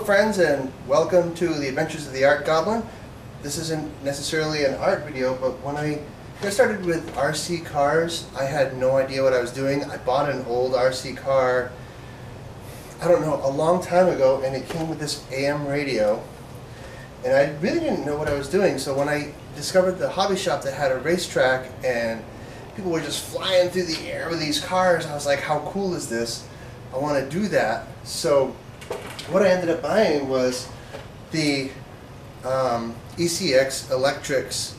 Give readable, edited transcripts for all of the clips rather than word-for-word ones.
friends, and welcome to the Adventures of the Art Goblin. This isn't necessarily an art video, but when I started with RC cars, I had no idea what I was doing. I bought an old RC car, I don't know, a long time ago, and it came with this AM radio, and I really didn't know what I was doing. So when I discovered the hobby shop that had a racetrack and people were just flying through the air with these cars, I was like, how cool is this? I want to do that. So what I ended up buying was the ECX Electrix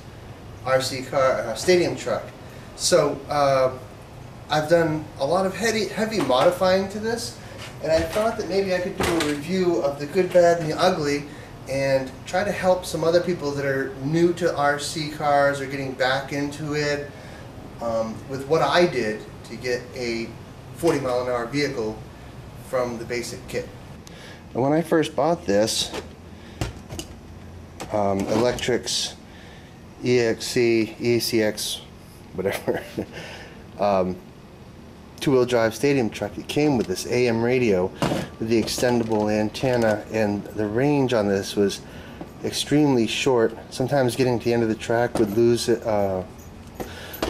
RC car stadium truck. So I've done a lot of heavy modifying to this, and I thought that maybe I could do a review of the good, bad, and the ugly, and try to help some other people that are new to RC cars or getting back into it with what I did to get a 40-mile-an-hour vehicle from the basic kit. And when I first bought this Electrix ECX whatever two-wheel drive stadium truck, it came with this AM radio with the extendable antenna, and the range on this was extremely short. Sometimes getting to the end of the track would lose it. I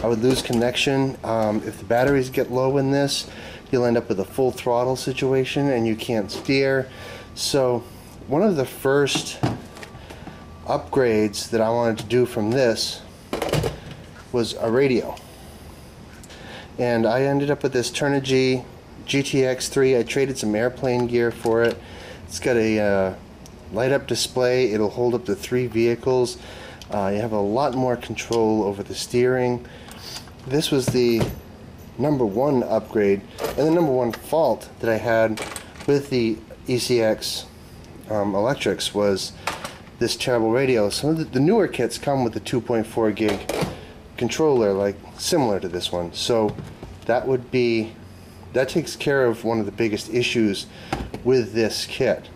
would lose connection. If the batteries get low in this, you'll end up with a full throttle situation and you can't steer. So one of the first upgrades that I wanted to do from this was a radio. And I ended up with this Turnigy GTX3. I traded some airplane gear for it. It's got a light up display. It'll hold up to 3 vehicles. You have a lot more control over the steering. This was the #1 upgrade, and the #1 fault that I had with the ECX Electrix was this terrible radio. Some of the newer kits come with a 2.4 gig controller, like similar to this one. So that takes care of one of the biggest issues with this kit.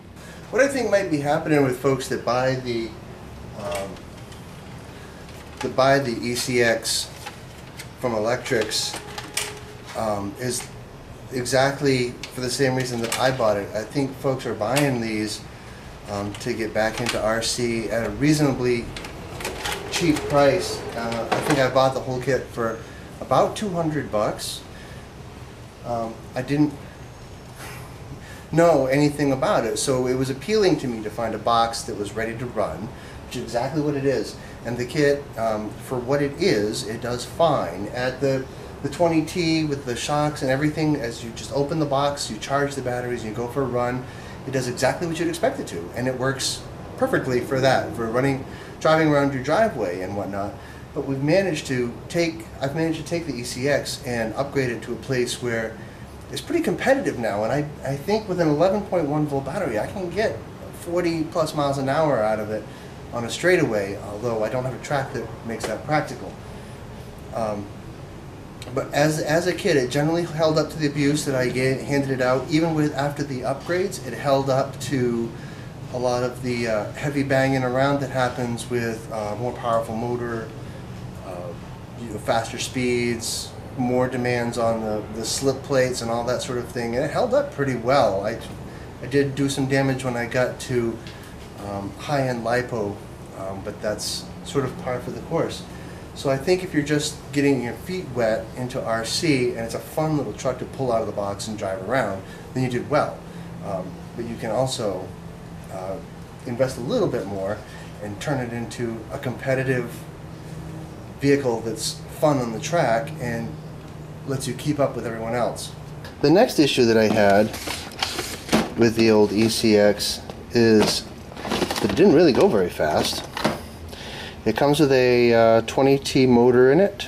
What I think might be happening with folks that buy the ECX from Electrix is exactly for the same reason that I bought it. I think folks are buying these to get back into RC at a reasonably cheap price. I think I bought the whole kit for about $200. I didn't know anything about it, so it was appealing to me to find a box that was ready to run, which is exactly what it is. And the kit, for what it is, it does fine. At the 20T with the shocks and everything, as you just open the box, you charge the batteries, and you go for a run, it does exactly what you'd expect it to, and it works perfectly for that, for driving around your driveway and whatnot. But I've managed to take the ECX and upgrade it to a place where it's pretty competitive now, and I think with an 11.1 volt battery I can get 40 plus miles an hour out of it on a straightaway, although I don't have a track that makes that practical. But as a kid, it generally held up to the abuse that I handed it out. Even after the upgrades, it held up to a lot of the heavy banging around that happens with more powerful motor, faster speeds, more demands on the slip plates and all that sort of thing. And it held up pretty well. I did do some damage when I got to high-end lipo, but that's sort of par for the course. So I think if you're just getting your feet wet into RC and it's a fun little truck to pull out of the box and drive around, then you did well. But you can also invest a little bit more and turn it into a competitive vehicle that's fun on the track and lets you keep up with everyone else. The next issue that I had with the old ECX is that it didn't really go very fast. It comes with a 20T motor in it.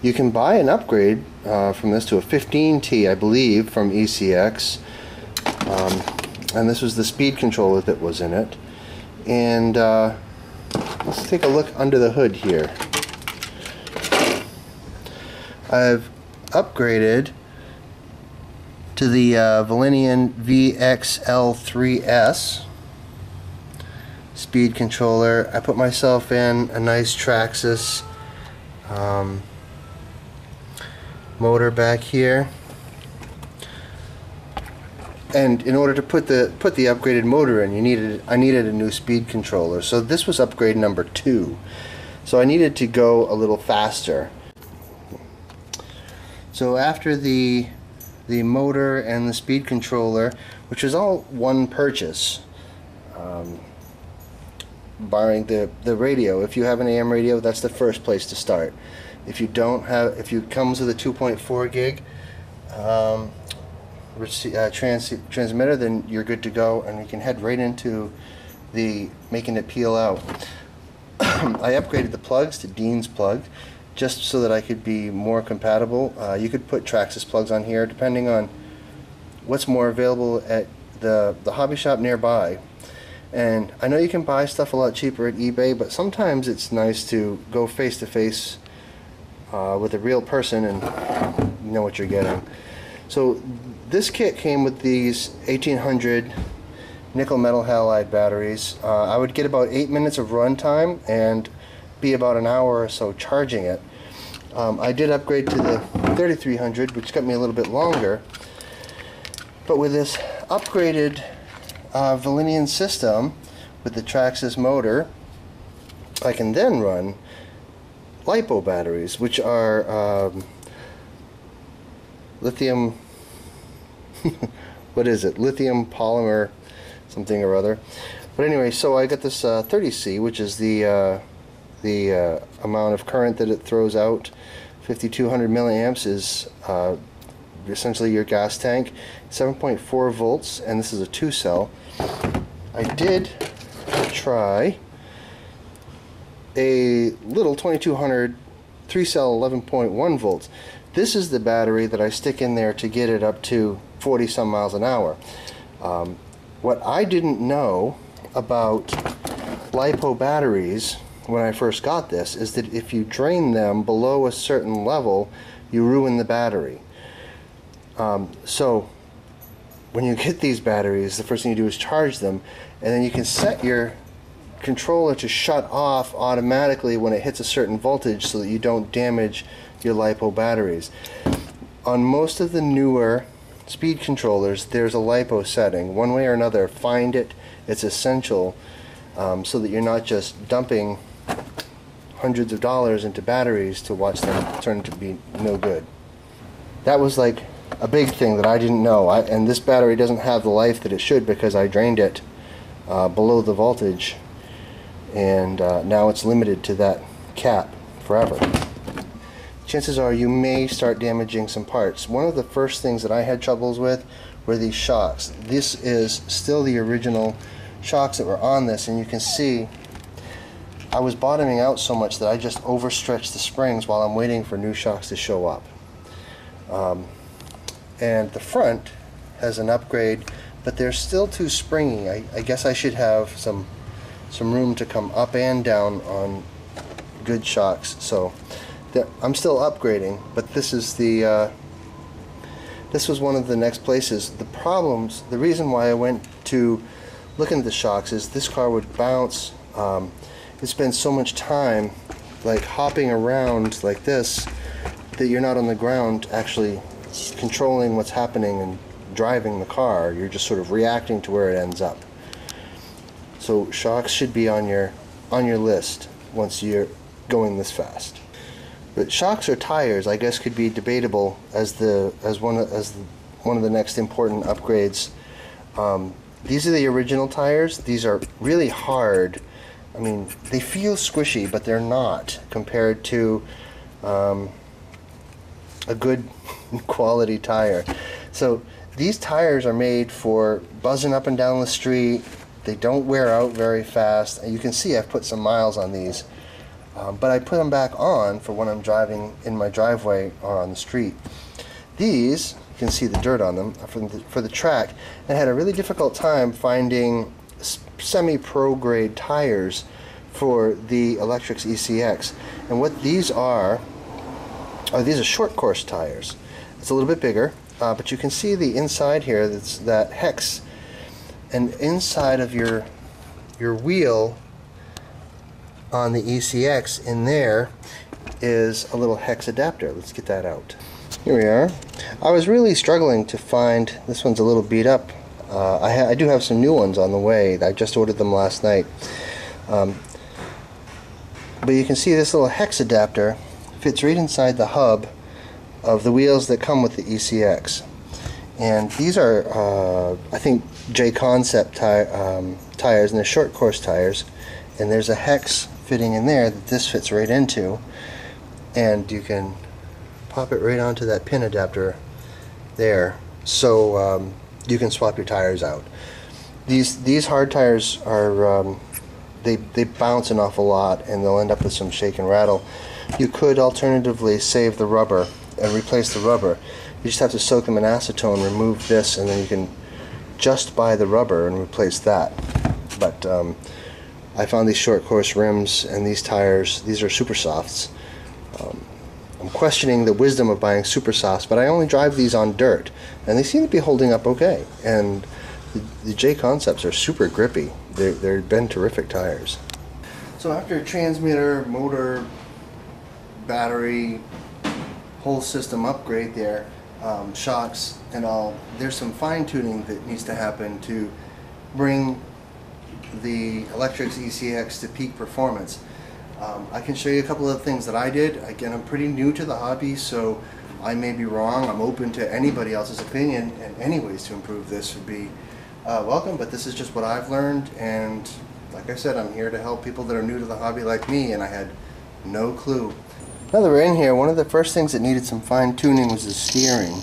You can buy an upgrade from this to a 15T, I believe, from ECX. And this was the speed controller that was in it. And let's take a look under the hood here. I've upgraded to the Valenian VXL3S speed controller. I put myself in a nice Traxxas motor back here. And in order to put the upgraded motor in, I needed a new speed controller. So this was upgrade number 2. So I needed to go a little faster. So after the motor and the speed controller, which is all one purchase, barring the radio. If you have an AM radio, that's the first place to start. If you don't have, if it comes with a 2.4 gig transmitter, then you're good to go, and you can head right into making it peel out. I upgraded the plugs to Dean's plug, just so that I could be more compatible. You could put Traxxas plugs on here, depending on what's more available at the hobby shop nearby. And I know you can buy stuff a lot cheaper at eBay, but sometimes it's nice to go face to face with a real person and you know what you're getting. So this kit came with these 1800 nickel metal halide batteries. I would get about 8 minutes of run time and be about an hour or so charging it. I did upgrade to the 3300, which got me a little bit longer, but with this upgraded Valinian system with the Traxxas motor, I can then run LiPo batteries, which are lithium what is it, lithium polymer something or other. But anyway, so I got this 30C, which is the amount of current that it throws out. 5200 milliamps is essentially your gas tank. 7.4 volts, and this is a 2-cell. I did try a little 2200 3-cell 11.1 volts. This is the battery that I stick in there to get it up to 40 some miles an hour. What I didn't know about LiPo batteries when I first got this is that if you drain them below a certain level, you ruin the battery. So when you get these batteries, the first thing you do is charge them, and then you can set your controller to shut off automatically when it hits a certain voltage so that you don't damage your LiPo batteries. On most of the newer speed controllers, there's a LiPo setting. One way or another, find it. It's essential so that you're not just dumping hundreds of dollars into batteries to watch them turn to be no good. That was like a big thing that I didn't know. And this battery doesn't have the life that it should because I drained it below the voltage, and now it's limited to that cap forever. Chances are you may start damaging some parts. One of the first things that I had troubles with were these shocks. This is still the original shocks that were on this, and you can see I was bottoming out so much that I just overstretched the springs while I'm waiting for new shocks to show up. And the front has an upgrade, but they're still too springy. I guess I should have some room to come up and down on good shocks. So I'm still upgrading, but this is this was one of the next places. The reason why I went to look into the shocks is this car would bounce. It spends so much time like hopping around like this that you're not on the ground actually controlling what's happening and driving the car. You're just sort of reacting to where it ends up. So shocks should be on your list once you're going this fast. But shocks or tires, I guess, could be debatable as one of the next important upgrades. These are the original tires. These are really hard. I mean, they feel squishy, but they're not compared to a good quality tire. So these tires are made for buzzing up and down the street. They don't wear out very fast. You can see I've put some miles on these, but I put them back on for when I'm driving in my driveway or on the street. These, you can see the dirt on them for the track, and I had a really difficult time finding semi-pro grade tires for the Electrix ECX. And what these are these are short course tires. It's a little bit bigger, but you can see the inside here, that's that hex, and inside of your wheel on the ECX in there is a little hex adapter. Let's get that out. Here we are. I was really struggling to find, this one's a little beat up, I do have some new ones on the way. I just ordered them last night. But you can see this little hex adapter fits right inside the hub of the wheels that come with the ECX. And these are, I think, J-Concept tires, and they're short course tires. And there's a hex fitting in there that this fits right into. And you can pop it right onto that pin adapter there. So you can swap your tires out. These hard tires are, they bounce an awful lot, and they'll end up with some shake and rattle. You could alternatively save the rubber and replace the rubber. You just have to soak them in acetone, remove this, and then you can just buy the rubber and replace that. But I found these short course rims and these tires, these are super softs. I'm questioning the wisdom of buying super softs, but I only drive these on dirt, and they seem to be holding up okay. And the J-Concepts are super grippy. They've been terrific tires. So after a transmitter, motor, battery, whole system upgrade there, shocks and all, there's some fine-tuning that needs to happen to bring the Electrix ECX to peak performance. I can show you a couple of things that I did. Again, I'm pretty new to the hobby, so I may be wrong. I'm open to anybody else's opinion, and any ways to improve this would be welcome, but this is just what I've learned, and like I said, I'm here to help people that are new to the hobby like me, and I had no clue. Now that we're in here, one of the first things that needed some fine-tuning was the steering.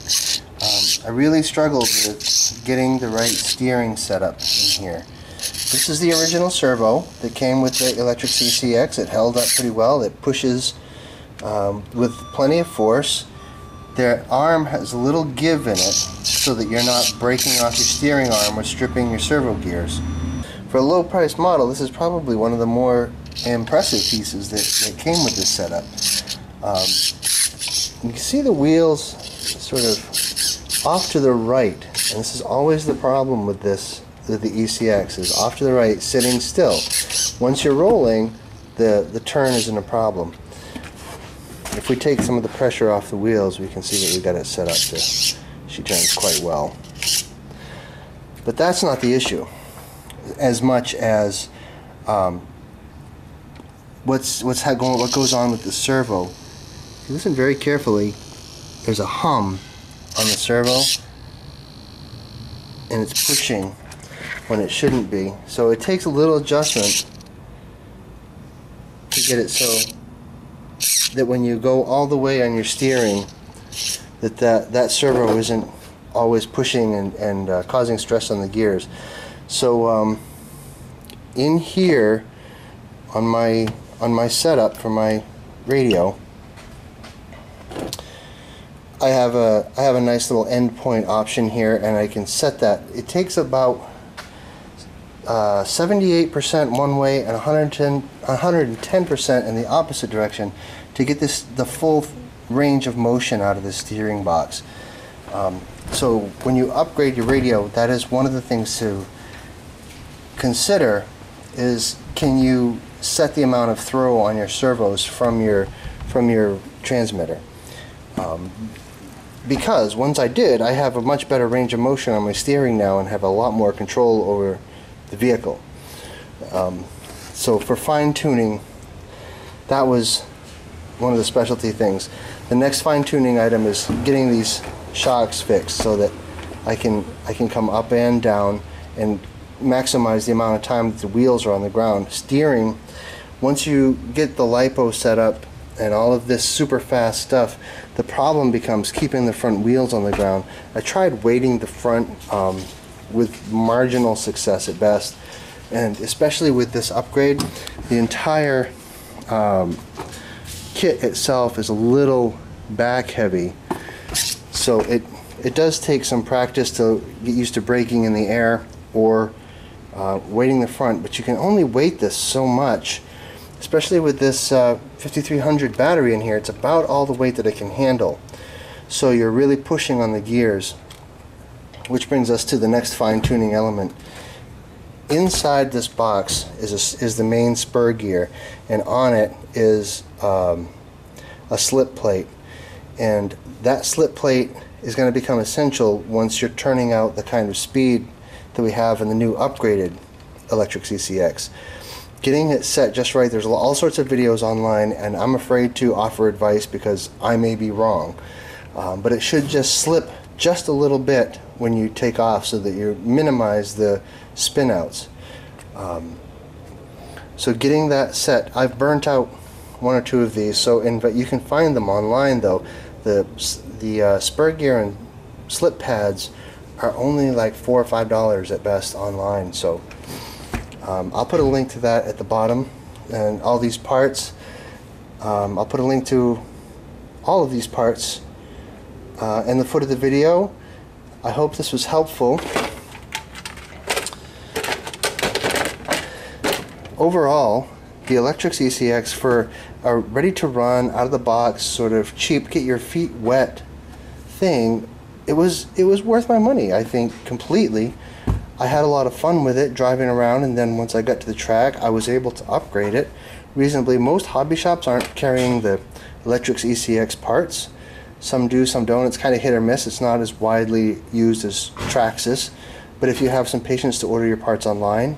I really struggled with getting the right steering setup in here. This is the original servo that came with the Electrix ECX. It held up pretty well. It pushes with plenty of force. Their arm has a little give in it so that you're not breaking off your steering arm or stripping your servo gears. For a low-priced model, this is probably one of the more impressive pieces that came with this setup. You can see the wheels sort of off to the right, and this is always the problem with this. The ECX is off to the right, sitting still. Once you're rolling, the turn isn't a problem. If we take some of the pressure off the wheels, we can see that we got it set up to, she turns quite well. But that's not the issue, as much as what goes on with the servo. If you listen very carefully, there's a hum on the servo, and it's pushing when it shouldn't be. So it takes a little adjustment to get it so that when you go all the way on your steering, that servo isn't always pushing and causing stress on the gears. So in here on my setup for my radio, I have a nice little endpoint option here, and I can set that. It takes about 78% one way and 110% in the opposite direction to get the full range of motion out of the steering box. So when you upgrade your radio, that is one of the things to consider, is can you set the amount of throw on your servos from your transmitter. Because once I did, I have a much better range of motion on my steering now and have a lot more control over the vehicle. So for fine-tuning, that was one of the specialty things. The next fine-tuning item is getting these shocks fixed so that I can come up and down and maximize the amount of time that the wheels are on the ground. Steering, once you get the lipo set up and all of this super fast stuff, the problem becomes keeping the front wheels on the ground. I tried weighting the front with marginal success at best, and especially with this upgrade, the entire kit itself is a little back heavy, so it does take some practice to get used to braking in the air or weighting the front, but you can only weight this so much, especially with this 5300 battery in here. It's about all the weight that it can handle, so you're really pushing on the gears. Which brings us to the next fine-tuning element. Inside this box is the main spur gear, and on it is a slip plate, and that slip plate is going to become essential once you're turning out the kind of speed that we have in the new upgraded Electrix ECX. Getting it set just right, there's all sorts of videos online, and I'm afraid to offer advice because I may be wrong. But it should just slip just a little bit when you take off so that you minimize the spin outs. So getting that set, I've burnt out one or two of these, but you can find them online though. The spur gear and slip pads are only like $4 or $5 at best online, so I'll put a link to that at the bottom, and all these parts, I'll put a link to all of these parts in the foot of the video. I hope this was helpful. Overall, the Electrix ECX, for a ready to run, out of the box, sort of cheap, get your feet wet thing, it was worth my money, I think, completely. I had a lot of fun with it driving around, and then once I got to the track I was able to upgrade it reasonably. Most hobby shops aren't carrying the Electrix ECX parts. Some do, some don't. It's kind of hit or miss. It's not as widely used as Traxxas, but if you have some patience to order your parts online,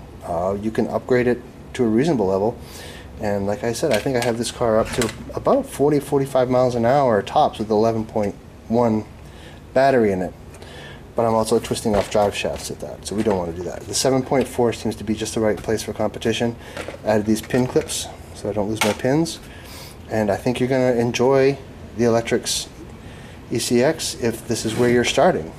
you can upgrade it to a reasonable level. And like I said, I think I have this car up to about 40-45 miles an hour tops with 11.1 battery in it. But I'm also twisting off drive shafts at that, so we don't want to do that. The 7.4 seems to be just the right place for competition. Added these pin clips so I don't lose my pins, and I think you're going to enjoy the Electrix ECX if this is where you're starting.